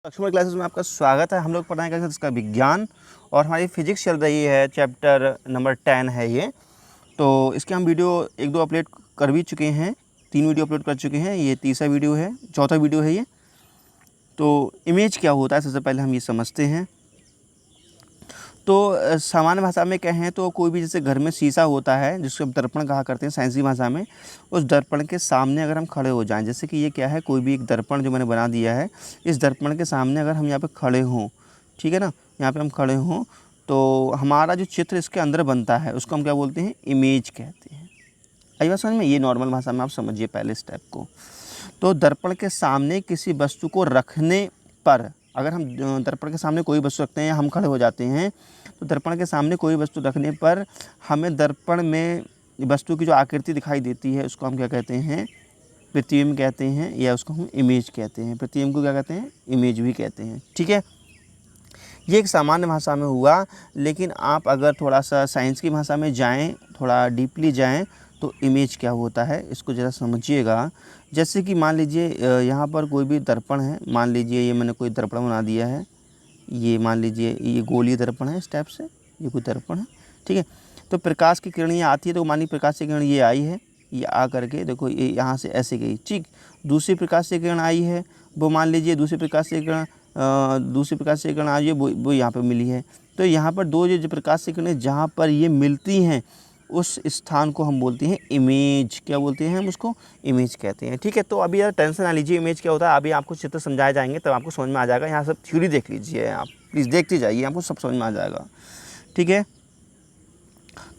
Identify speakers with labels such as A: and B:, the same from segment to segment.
A: Lakshman classes में आपका स्वागत है। हम लोग पढ़ाएंगे इसका विज्ञान और हमारी फिजिक्स चल रही है, चैप्टर नंबर 10 है ये। तो इसके हम वीडियो एक दो अपलोड कर भी चुके हैं, 3 वीडियो अपलोड कर चुके हैं, ये तीसरा वीडियो है, चौथा वीडियो है ये। तो इमेज क्या होता है सबसे पहले हम ये समझते हैं। तो सामान्य भाषा में कहें तो कोई भी जैसे घर में शीशा होता है जिसको हम दर्पण कहा करते हैं साइंसी भाषा में, उस दर्पण के सामने अगर हम खड़े हो जाएं, जैसे कि ये क्या है, कोई भी एक दर्पण जो मैंने बना दिया है, इस दर्पण के सामने अगर हम यहाँ पे खड़े हों, ठीक है ना, यहाँ पे हम खड़े हों तो हमारा जो चित्र इसके अंदर बनता है उसको हम क्या बोलते हैं, इमेज कहते हैं। आई बात समझ में? ये नॉर्मल भाषा में आप समझिए पहले स्टेप को। तो दर्पण के सामने किसी वस्तु को रखने पर, अगर हम दर्पण के सामने कोई वस्तु रखते हैं या हम खड़े हो जाते हैं, तो दर्पण के सामने कोई वस्तु रखने पर हमें दर्पण में वस्तु की जो आकृति दिखाई देती है उसको हम क्या कहते हैं, प्रतिबिंब कहते हैं, या उसको हम इमेज कहते हैं। प्रतिबिंब को क्या कहते हैं, इमेज भी कहते हैं। ठीक है, ये एक सामान्य भाषा में हुआ, लेकिन आप अगर थोड़ा सा साइंस की भाषा में जाएं, थोड़ा डीपली जाएं, तो इमेज क्या होता है इसको ज़रा समझिएगा। जैसे कि मान लीजिए यहाँ पर कोई भी दर्पण है, मान लीजिए ये मैंने कोई दर्पण बना दिया है, ये मान लीजिए ये गोलीय दर्पण है, इस टाइप से ये कोई दर्पण है, ठीक है। तो प्रकाश की किरण ये आती है, तो मान लीजिए प्रकाश की किरण ये आई है, ये आ करके देखो ये यहाँ से ऐसे गई, ठीक। दूसरी प्रकाश से किरण आई है, वो मान लीजिए दूसरी प्रकाश से किरण आई है, वो यहाँ पर मिली है। तो यहाँ पर दो जो प्रकाश से किरणें जहाँ पर ये मिलती हैं उस स्थान को हम बोलते हैं इमेज। क्या बोलते हैं हम उसको, इमेज कहते हैं। ठीक है, तो अभी यार टेंशन ना लीजिए, इमेज क्या होता है अभी आपको चित्र समझाए जाएंगे तब आपको समझ में आ जाएगा। यहाँ सब थ्योरी देख लीजिए, आप प्लीज़ देखते जाइए, आपको सब समझ में आ जाएगा। ठीक है,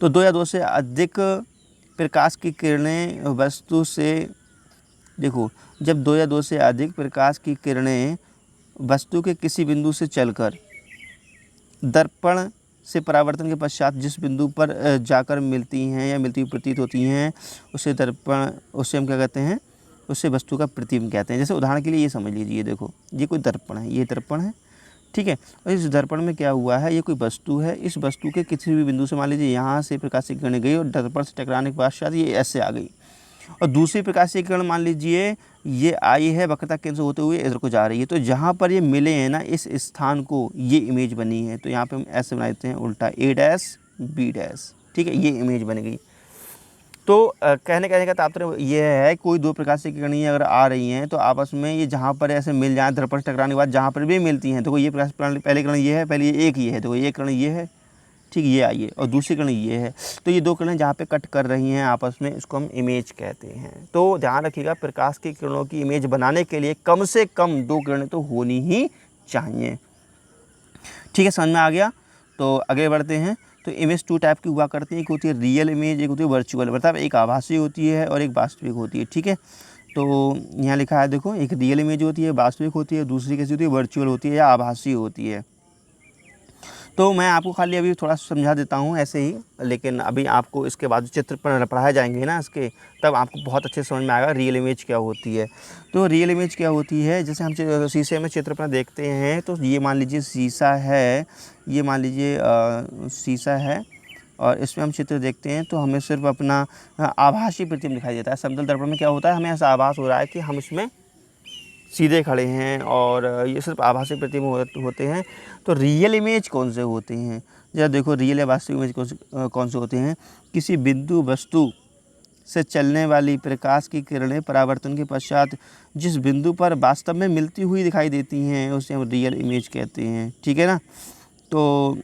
A: तो 2 या 2 से अधिक प्रकाश की किरणें वस्तु से, देखो जब 2 या 2 से अधिक प्रकाश की किरणें वस्तु के किसी बिंदु से चलकर दर्पण से परावर्तन के पश्चात जिस बिंदु पर जाकर मिलती हैं या मिलती हुई प्रतीत होती हैं, उसे दर्पण, उसे हम क्या कहते हैं, उसे वस्तु का प्रतिबिंब कहते हैं। जैसे उदाहरण के लिए ये समझ लीजिए, देखो ये कोई दर्पण है, ये दर्पण है, ठीक है। और इस दर्पण में क्या हुआ है, ये कोई वस्तु है, इस वस्तु के किसी भी बिंदु से मान लीजिए यहाँ से प्रकाश की किरण गई और दर्पण से टकराने के पश्चात ये ऐसे आ गई, और दूसरी प्रकाश की किरण मान लीजिए ये आई है वक्रता केंद्र से होते हुए इधर को जा रही है, तो जहाँ पर ये मिले हैं ना इस स्थान को, ये इमेज बनी है। तो यहाँ पे हम ऐसे बना देते हैं उल्टा, A डैश B डैश, ठीक है, ये इमेज बन गई। तो कहने का तात्पर्य ये है, कोई 2 प्रकाश की किरणें अगर आ रही हैं तो आपस में ये जहाँ पर ऐसे मिल जाए, दर्पण से टकराने के बाद जहाँ पर भी मिलती हैं, तो ये प्रकाश पहले किरण ये है, पहले ये एक ही है, तो ये किरण ये है, ठीक, ये आई है, और दूसरी किरण ये है। तो ये 2 किरणें जहाँ पे कट कर रही हैं आपस में, इसको हम इमेज कहते हैं। तो ध्यान रखिएगा, प्रकाश की किरणों की इमेज बनाने के लिए कम से कम 2 किरणें तो होनी ही चाहिए। ठीक है, समझ में आ गया। तो आगे बढ़ते हैं। तो इमेज 2 टाइप की हुआ करती है, एक होती है रियल इमेज, एक होती है वर्चुअल, मतलब एक आभासी होती है और एक वास्तविक होती है। ठीक है, तो यहाँ लिखा है देखो, एक रियल इमेज होती है, वास्तविक होती है, दूसरी कैसी होती है, वर्चुअल होती है या आभासी होती है। तो मैं आपको खाली अभी थोड़ा समझा देता हूँ ऐसे ही, लेकिन अभी आपको इसके बाद चित्र पर पढ़ाए जाएंगे ना इसके, तब आपको बहुत अच्छे समझ में आएगा रियल इमेज क्या होती है। तो रियल इमेज क्या होती है, जैसे हम शीशे में चित्र पर देखते हैं, तो ये मान लीजिए शीशा है, ये मान लीजिए शीशा है, और इसमें हम चित्र देखते हैं तो हमें सिर्फ अपना आभासी प्रतिबिंब दिखाई देता है। समतल दर्पण में क्या होता है, हमें ऐसा आभास हो रहा है कि हम इसमें सीधे खड़े हैं, और ये सिर्फ आभासी प्रतिबिंब होते हैं। तो रियल इमेज कौन से होते हैं, जरा देखो, रियल या वास्तविक इमेज कौन से होते हैं। किसी बिंदु वस्तु से चलने वाली प्रकाश की किरणें परावर्तन के पश्चात जिस बिंदु पर वास्तव में मिलती हुई दिखाई देती हैं उसे हम रियल इमेज कहते हैं। ठीक है ना, तो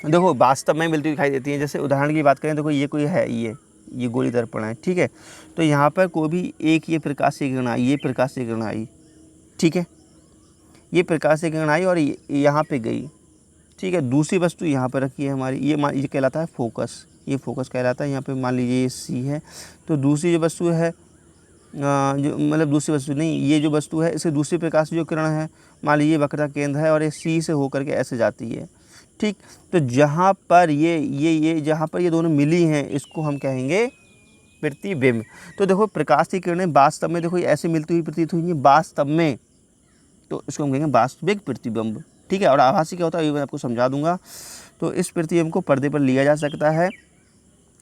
A: देखो वास्तव में मिलती हुई दिखाई देती हैं। जैसे उदाहरण की बात करें, देखो ये कोई है, ये गोली दर्पण है, ठीक है। तो यहाँ पर कोई भी एक ये प्रकाश से किरण आई, ये प्रकाश से किरण आई, ठीक है, ये प्रकाश से किरण आई और यहाँ पे गई, ठीक है। दूसरी वस्तु यहाँ पर रखी है हमारी, ये कहलाता है फोकस, ये फोकस कहलाता है। यहाँ पे मान लीजिए ये सी है, तो दूसरी जो वस्तु है, जो मतलब दूसरी वस्तु नहीं, ये जो वस्तु है इसे दूसरी प्रकाश जो किरण है, मान लीजिए वक्रता केंद्र है और ये सी से होकर के ऐसे जाती है, ठीक। तो जहाँ पर ये जहाँ पर ये दोनों मिली हैं इसको हम कहेंगे प्रतिबिंब। तो देखो प्रकाश की किरणें वास्तव में देखो ऐसे मिलती हुई प्रतीत हुई हैं वास्तव में, तो इसको हम कहेंगे वास्तविक प्रतिबिंब। ठीक है, और आभासी क्या होता है ये मैं आपको समझा दूंगा। तो इस प्रतिबिंब को पर्दे पर लिया जा सकता है।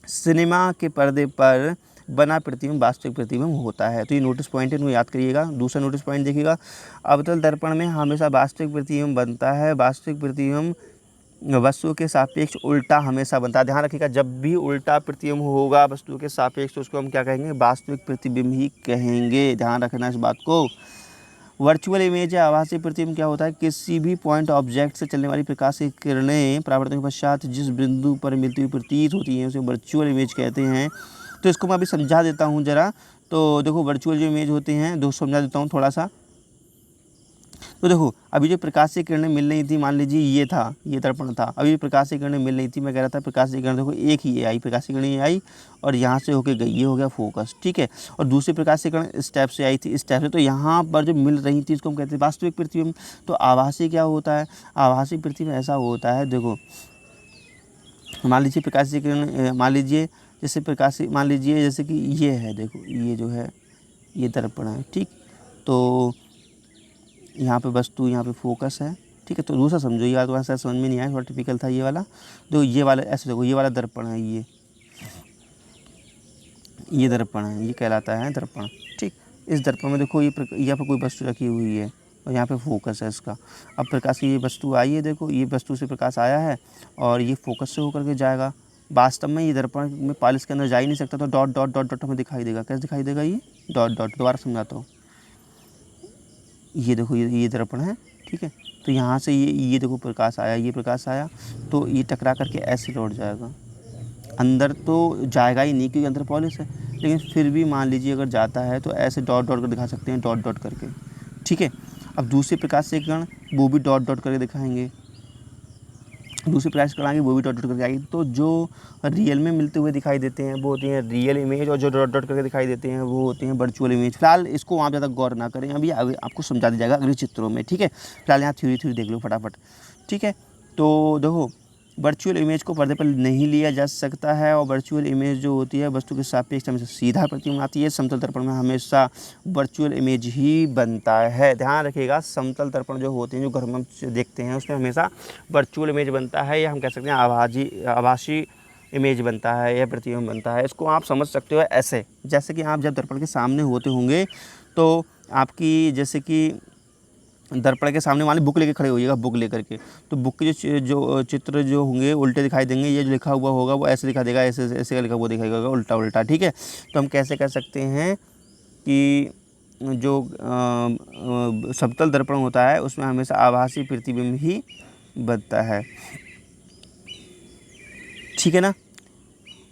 A: सिनेमा के पर्दे पर बना प्रतिबिंब वास्तविक प्रतिबिंब होता है। तो ये नोटिस पॉइंट है, इनको याद करिएगा। दूसरा नोटिस पॉइंट देखिएगा, अवतल दर्पण में हमेशा वास्तविक प्रतिबिंब बनता है। वास्तविक प्रतिबिंब वस्तु के सापेक्ष उल्टा हमेशा बनता है। ध्यान रखिएगा, जब भी उल्टा प्रतिबिंब होगा वस्तु के सापेक्ष तो उसको हम क्या कहेंगे, वास्तविक प्रतिबिंब ही कहेंगे। ध्यान रखना इस बात को। वर्चुअल इमेज या आभासी प्रतिबिंब क्या होता है, किसी भी पॉइंट ऑब्जेक्ट से चलने वाली प्रकाश की किरणें परावर्तन के पश्चात जिस बिंदु पर मिलती हुई प्रतीत होती हैं उसे वर्चुअल इमेज कहते हैं। तो इसको मैं अभी समझा देता हूँ ज़रा। तो देखो वर्चुअल जो इमेज होते हैं, दोस्तों समझा देता हूँ थोड़ा सा। तो देखो अभी जो प्रकाश की किरणें मिल रही थी, मान लीजिए ये था, ये दर्पण था, अभी प्रकाश की किरणें मिल रही थी, मैं कह रहा था प्रकाश की किरण देखो एक ही आई, प्रकाश की किरण ये आई और यहाँ से होके गई, ये हो गया फोकस, ठीक है। और दूसरी प्रकाश की किरण इस टाइप से आई थी, इस टाइप से, तो यहाँ पर जो मिल रही थी इसको हम कहते हैं वास्तविक प्रतिबिंब। तो आभासी क्या होता है, आभासी प्रतिबिंब ऐसा होता है, देखो मान लीजिए प्रकाश की किरण, मान लीजिए जैसे प्रकाश, मान लीजिए जैसे कि ये है, देखो ये जो है ये दर्पण है, ठीक। तो यहाँ पे वस्तु, यहाँ पे फोकस है, ठीक है। तो दूसरा समझो, ये तो ऐसा समझ में नहीं आया, थोड़ा टिपिकल था ये वाला। तो ये वाला ऐसे देखो, ये वाला दर्पण है, ये दर्पण है, ये कहलाता है दर्पण, ठीक। इस दर्पण में देखो ये यहाँ पर कोई वस्तु रखी हुई है और यहाँ पे फोकस है इसका। अब प्रकाश की ये वस्तु आई है, देखो ये वस्तु से प्रकाश आया है और ये फोकस से होकर के जाएगा। वास्तव में ये दर्पण में पालिश के अंदर जा ही नहीं सकता, तो डॉट डॉट डॉट डॉट हमें दिखाई देगा। कैसे दिखाई देगा, ये डॉट डॉट, दोबारा समझाता हूँ। ये देखो ये दर्पण है, ठीक है। तो यहाँ से ये देखो प्रकाश आया, ये प्रकाश आया, तो ये टकरा करके ऐसे लौट जाएगा। अंदर तो जाएगा ही नहीं क्योंकि अंदर पॉलिश है, लेकिन फिर भी मान लीजिए अगर जाता है तो ऐसे डॉट डॉट कर दिखा सकते हैं, डॉट डॉट करके, ठीक है। अब दूसरे प्रकाश से किरण वो भी डॉट डॉट करके दिखाएंगे, दूसरे प्रकाश कराएंगे वो भी डॉट डॉट करके आएगी। तो जो रियल में मिलते हुए दिखाई देते हैं वो होती हैं रियल इमेज, और जो डॉट डॉट करके दिखाई देते हैं वो होती हैं वर्चुअल इमेज। फिलहाल इसको वहाँ ज़्यादा गौर ना करें, अभी आपको समझा दिया जाएगा अगले चित्रों में, ठीक है। फिलहाल यहाँ थ्योरी देख लो फटाफट, ठीक है। तो देखो वर्चुअल इमेज को पर्दे पर नहीं लिया जा सकता है, और वर्चुअल इमेज जो होती है वस्तु के सापेक्ष हमेशा सीधा प्रतिबिंब आती है। समतल दर्पण में हमेशा वर्चुअल इमेज ही बनता है। ध्यान रखिएगा, समतल दर्पण जो होते हैं, जो घर में हम देखते हैं, उसमें हमेशा वर्चुअल इमेज बनता है, या हम कह सकते हैं आभासी इमेज बनता है या प्रतिबिंब बनता है। इसको आप समझ सकते हो ऐसे, जैसे कि आप जब दर्पण के सामने होते होंगे तो आपकी, जैसे कि दर्पण के सामने मान ली बुक लेके खड़े होइएगा, बुक लेकर के, तो बुक के जो चित्र जो होंगे उल्टे दिखाई देंगे। ये जो लिखा हुआ होगा वो ऐसे दिखा देगा, ऐसे ऐसे लिखा हुआ दिखाई देगा, उल्टा उल्टा, ठीक है। तो हम कैसे कह सकते हैं कि जो समतल दर्पण होता है उसमें हमेशा आभासी प्रतिबिंब ही बनता है, ठीक है ना।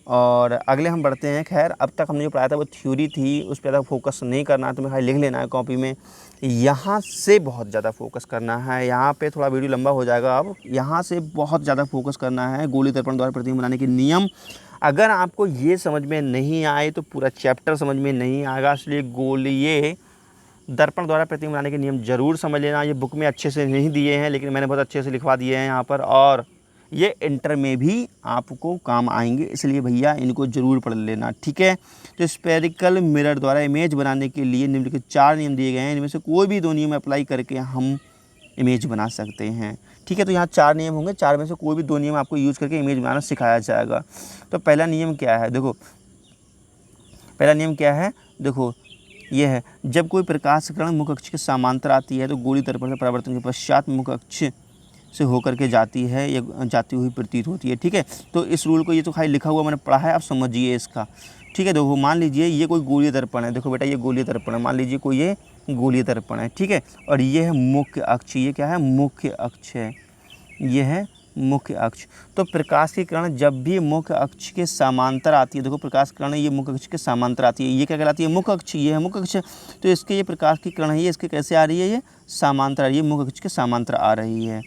A: और अगले हम बढ़ते हैं। खैर अब तक हमने जो पढ़ाया था वो थ्योरी थी, उस पर ज़्यादा फोकस नहीं करना है, तुम्हें खाली लिख लेना है कॉपी में। यहाँ से बहुत ज़्यादा फोकस करना है, यहाँ पे थोड़ा वीडियो लंबा हो जाएगा। अब यहाँ से बहुत ज़्यादा फोकस करना है गोलीय दर्पण द्वारा प्रतिबिंब बनाने के नियम। अगर आपको ये समझ में नहीं आए तो पूरा चैप्टर समझ में नहीं आएगा, इसलिए गोलीय दर्पण द्वारा प्रतिबिंब बनाने के नियम ज़रूर समझ लेना। ये बुक में अच्छे से नहीं दिए हैं, लेकिन मैंने बहुत अच्छे से लिखवा दिए हैं यहाँ पर, और ये इंटर में भी आपको काम आएंगे, इसलिए भैया इनको ज़रूर पढ़ लेना, ठीक है। तो स्फेरिकल मिरर द्वारा इमेज बनाने के लिए निम्नलिखित 4 नियम दिए गए हैं, इनमें से कोई भी 2 नियम अप्लाई करके हम इमेज बना सकते हैं, ठीक है। तो यहाँ 4 नियम होंगे, 4 में से कोई भी 2 नियम आपको यूज़ करके इमेज बनाना सिखाया जाएगा। तो पहला नियम क्या है, देखो पहला नियम क्या है, देखो ये है, जब कोई प्रकाश किरण मुख्य अक्ष के समांतर आती है तो गोलीय दर्पण से परावर्तन के पश्चात मुख्य अक्ष से होकर के जाती है या जाती हुई प्रतीत होती है, ठीक है। तो इस रूल को, ये तो खाली लिखा हुआ मैंने पढ़ा है, आप समझिए इसका, ठीक है। देखो मान लीजिए ये कोई गोलीय दर्पण है, देखो बेटा ये गोलीय दर्पण है, मान लीजिए कोई ये गोलीय दर्पण है, ठीक है। और ये है मुख्य अक्ष, ये क्या है, मुख्य अक्ष है, ये है मुख्य अक्ष। तो प्रकाश की किरण जब भी मुख्य अक्ष के समांतर आती है, देखो प्रकाश किरण ये मुख्य अक्ष के समांतर आती है, ये क्या कहलाती है, मुख्य अक्ष, ये है मुख्य अक्ष। तो इसके ये प्रकाश की किरण है, ये इसके कैसे आ रही है, ये समांतर आ रही है, मुख्य अक्ष के समांतर आ रही है,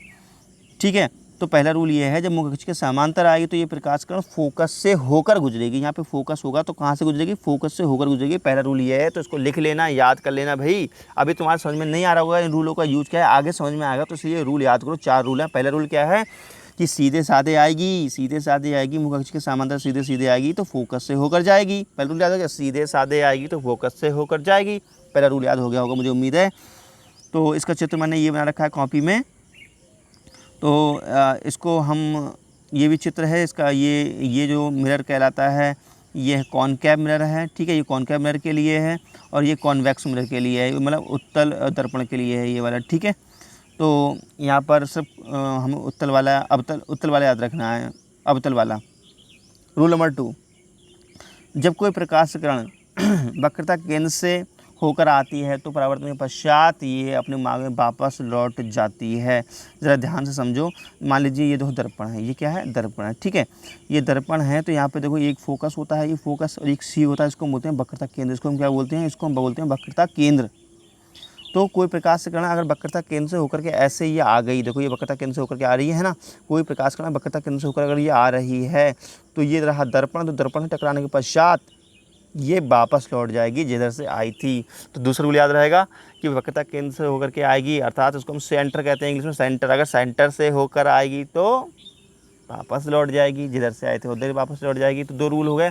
A: ठीक है। तो पहला रूल ये है, जब मुख्य अक्ष के समांतर आएगी तो ये प्रकाश किरण फोकस से होकर गुजरेगी। यहाँ पे फोकस होगा तो कहाँ से गुजरेगी, फोकस से होकर गुजरेगी, पहला रूल ये है। तो इसको लिख लेना, याद कर लेना भाई। अभी तुम्हारे समझ में नहीं आ रहा होगा इन रूलों का यूज क्या है, आगे समझ में आएगा, तो इसलिए रूल याद करो। 4 रूल हैं। पहला रूल क्या है कि सीधे साधे आएगी, सीधे साधे आएगी, मुख्य अक्ष के समांतर सीधे सीधे आएगी तो फोकस से होकर जाएगी। पहला रूल याद हो गया, सीधे साधे आएगी तो फोकस से होकर जाएगी, पहला रूल याद हो गया होगा मुझे उम्मीद है। तो इसका चित्र मैंने ये बना रखा है कॉपी में, तो इसको हम, ये भी चित्र है इसका, ये जो मिरर कहलाता है, ये कॉनकेव मिरर है, ठीक है, ये कॉनकेव मिरर के लिए है और ये कॉन्वेक्स मिरर के लिए है, मतलब उत्तल दर्पण के लिए है ये वाला, ठीक है। तो यहाँ पर सिर्फ हमें उत्तल वाला याद रखना है, अवतल वाला। रूल नंबर 2, जब कोई प्रकाश किरण वक्रता केंद्र से होकर आती है तो परावर्तन के पश्चात ये अपने मार्ग में वापस लौट जाती है। ज़रा ध्यान से समझो। मान लीजिए ये देखो दर्पण है, ये क्या है, दर्पण है, ठीक है, ये दर्पण है। तो यहाँ पे देखो एक फोकस होता है, ये फोकस, और एक सी होता है, इसको हम बोलते हैं वक्रता केंद्र। इसको हम क्या बोलते हैं, इसको हम बोलते हैं वक्रता केंद्र। तो कोई प्रकाश किरण अगर वक्रता केंद्र से होकर के ऐसे ये आ गई, देखो ये वक्रता केंद्र से होकर के आ रही है ना, कोई प्रकाश किरण वक्रता केंद्र से होकर अगर ये आ रही है तो ये रहा दर्पण। तो दर्पण से टकराने के पश्चात ये वापस लौट जाएगी जिधर से आई थी। तो दूसरा रूल याद रहेगा कि वक्रता केंद्र से होकर के आएगी, अर्थात उसको हम सेंटर कहते हैं इंग्लिश में, सेंटर। अगर सेंटर से होकर आएगी तो वापस लौट जाएगी, जिधर से आए थे उधर वापस लौट जाएगी। तो 2 रूल हो गए।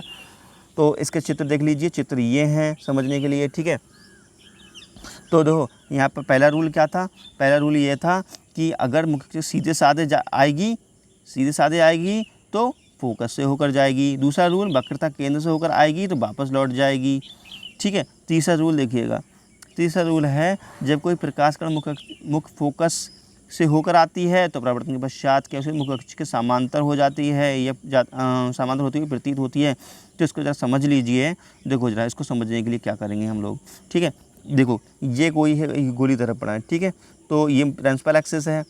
A: तो इसके चित्र देख लीजिए, चित्र ये हैं समझने के लिए, ठीक है। तो देखो यहाँ पर पहला रूल क्या था, पहला रूल ये था कि अगर मुख्य सीधे साधे आएगी तो फोकस से होकर जाएगी। दूसरा रूल, वक्रता केंद्र से होकर आएगी तो वापस लौट जाएगी, ठीक है। तीसरा रूल देखिएगा, तीसरा रूल है जब कोई प्रकाश कण मुख्य फोकस से होकर आती है तो परावर्तन के पश्चात क्या मुख्य अक्ष के समांतर हो जाती है या समांतर होती हुई प्रतीत होती है। तो इसको जरा समझ लीजिए। देखो जरा इसको समझने के लिए क्या करेंगे हम लोग, ठीक है। देखो ये कोई है गोली दर्पण है, ठीक है, तो ये प्रिंसिपल एक्सिस है।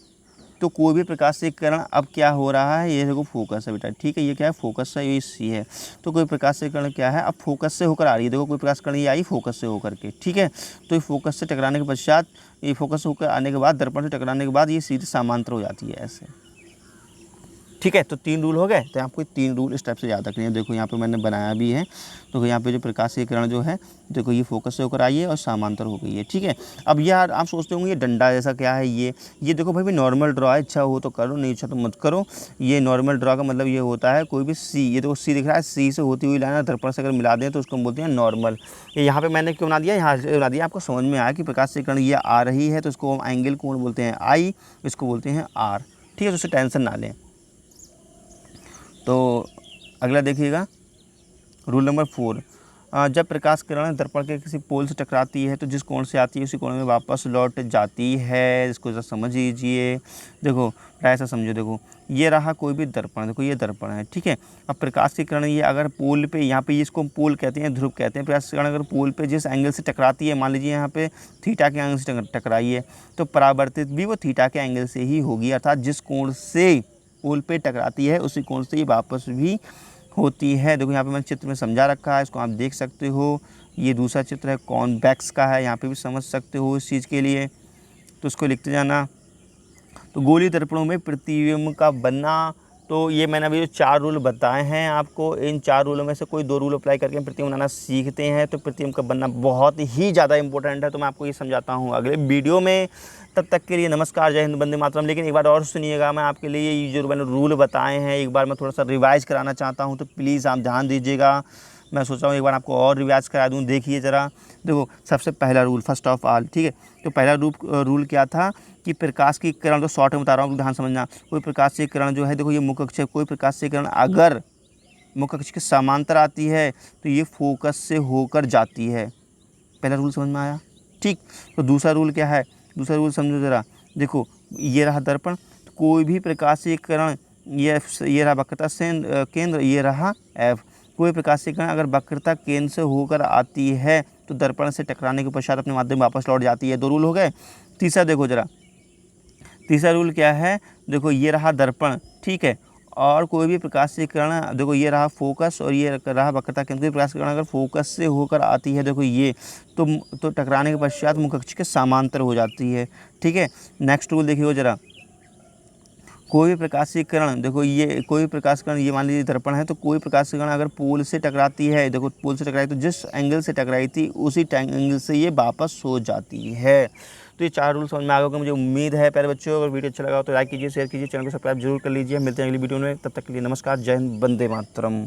A: तो कोई भी प्रकाश से किरण अब क्या हो रहा है, ये देखो फोकस है बेटा, ठीक है, ये क्या है, फोकस है, ये सी है। तो कोई प्रकाश से किरण क्या है, अब फोकस से होकर आ रही है। देखो कोई प्रकाश किरण ये आई फोकस से होकर के, ठीक है। तो ये फोकस से टकराने के पश्चात, ये फोकस से होकर आने के बाद, दर्पण से टकराने के बाद ये सीधे समांतर हो जाती है ऐसे, ठीक है। तो 3 रूल हो गए। तो आपको 3 रूल इस टाइप से याद रखने हैं। देखो यहाँ पे मैंने बनाया भी है। तो यहाँ पे जो प्रकाश की किरण जो है, देखो ये फोकस से होकर आई है और समांतर हो गई है, ठीक है। अब यार आप सोचते होंगे ये डंडा जैसा क्या है, ये देखो भाई नॉर्मल ड्रॉ है, इच्छा हो तो करो, नहीं इच्छा तो मत करो। ये नॉर्मल ड्रॉ का मतलब ये होता है कोई भी सी, ये देखो सी दिख रहा है, सी से होती हुई लाइन दर्पण से अगर मिला दें तो उसको हम बोलते हैं नॉर्मल। ये यहाँ पर मैंने क्यों बना दिया, यहाँ से बना दिया, आपको समझ में आया कि प्रकाश की किरण ये आ रही है तो इसको हम एंगल कोण बोलते हैं आई, इसको बोलते हैं आर, ठीक है। तो उससे टेंशन ना लें। तो अगला देखिएगा, रूल नंबर 4, जब प्रकाश किरण दर्पण के किसी पोल से टकराती है तो जिस कोण से आती है उसी कोण में वापस लौट जाती है। इसको जरा समझ लीजिए। देखो ऐसा समझो, देखो ये रहा कोई भी दर्पण, देखो ये दर्पण है, ठीक है। अब प्रकाश की किरण ये अगर पोल पे, यहाँ पे इसको हम पोल कहते हैं, ध्रुव कहते हैं। प्रकाश की किरण अगर पोल पे जिस एंगल से टकराती है, मान लीजिए यहाँ पे थीटा के एंगल से टकराई है, तो परावर्तित भी वो थीटा के एंगल से ही होगी, अर्थात जिस कोण से पोल पे टकराती है उसी कोण से ये वापस भी होती है। देखो यहाँ पे मैंने चित्र में समझा रखा है, इसको आप देख सकते हो। ये दूसरा चित्र है कॉन्वेक्स का है, यहाँ पे भी समझ सकते हो इस चीज़ के लिए, तो उसको लिखते जाना। तो गोली दर्पणों में प्रतिबिंब का बनना, तो ये मैंने अभी जो 4 रूल बताए हैं आपको, इन 4 रूलों में से कोई 2 रूल अप्लाई करके प्रतिबिंब बनाना सीखते हैं तो प्रतिबिंब का बनना बहुत ही ज़्यादा इंपॉर्टेंट है। तो मैं आपको ये समझाता हूँ अगले वीडियो में। तब तक के लिए नमस्कार, जय हिंद, वंदे मातरम। लेकिन एक बार और सुनिएगा, मैं आपके लिए ये जो मैंने रूल बताए हैं एक बार मैं थोड़ा सा रिवाइज़ कराना चाहता हूँ, तो प्लीज़ आप ध्यान दीजिएगा। मैं सोच रहा हूँ एक बार आपको और रिवाइज करा दूँ। देखिए ज़रा, देखो सबसे पहला रूल, फर्स्ट ऑफ ऑल, ठीक है। तो पहला रूल क्या था कि प्रकाश की किरण, तो शॉर्ट में बता रहा हूँ, ध्यान समझना। कोई प्रकाश की किरण जो है, देखो ये मुख्य अक्ष है, कोई प्रकाश की किरण अगर मुख्य अक्ष के समांतर आती है तो ये फोकस से होकर जाती है। पहला रूल समझ में आया, ठीक। तो दूसरा रूल क्या है, दूसरा रूल समझो ज़रा। देखो ये रहा दर्पण, तो कोई भी प्रकाश की किरण, ये रहा वक्रता केंद्र, ये रहा एफ। कोई प्रकाश की किरण अगर वक्रता केंद्र से होकर आती है तो दर्पण से टकराने के पश्चात अपने माध्यम में वापस लौट जाती है। 2 रूल हो गए। तीसरा देखो ज़रा, तीसरा रूल क्या है, देखो ये रहा दर्पण, ठीक है, और कोई भी प्रकाश की किरण, देखो ये रहा फोकस और ये रहा वक्रता केंद्र। कोई प्रकाश की किरण अगर फोकस से होकर आती है, देखो ये तो टकराने के पश्चात मुख्य अक्ष के समांतर हो जाती है, ठीक है। नेक्स्ट रूल देखिए ज़रा, कोई भी प्रकाश की किरण, देखो ये कोई भी प्रकाश किरण, ये मान लीजिए दर्पण है, तो कोई प्रकाश की किरण अगर पोल से टकराती है, देखो पोल से टकराई तो जिस एंगल से टकराई थी उसी एंगल से ये वापस हो जाती है। तो ये 4 रूल समझ में आ गए, मुझे उम्मीद है। प्यारे बच्चों, अगर वीडियो अच्छा लगा हो तो लाइक कीजिए, शेयर कीजिए, चैनल को सब्सक्राइब जरूर कर लीजिए। मिलते हैं अगली वीडियो में, तब तक के लिए नमस्कार, जय हिंद, वंदे मातरम।